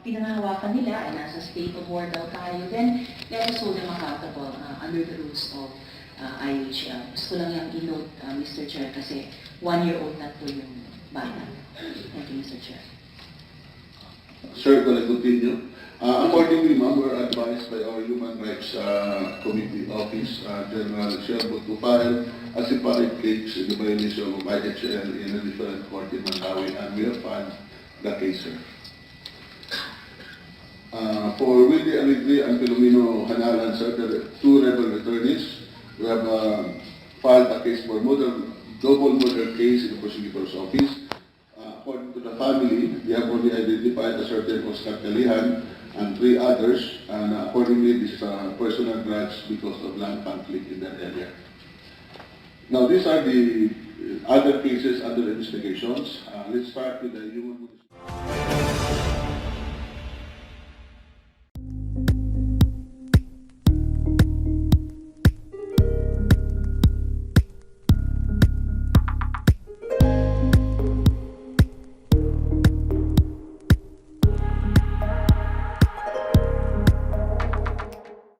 pinangahawakan nila ay nasa state of war daw tayo, then let us hold them accountable under the rules of IHL. Gusto ko lang yung i-note, Mr. Chair, kasi 1-year-old na po yung bata. Thank you, Mr. Chair. Sir, can I continue? Accordingly, ma'am, we're advised by our Human Rights Committee Office, General Sherwood, to file a separate case in the violation of IHL in a different court in Mandawi, and we have filed the case, sir. For Willie Aligri and Filomeno Hanalan, sir, the two rebel attorneys, we have filed a case for double murder case in the prosecutor's office. According to the family, they have only identified a certain Oscar Calihan and 3 others, and accordingly, this is personal grudge because of land conflict in that area. Now, these are the other cases under investigations. Let's start with the human.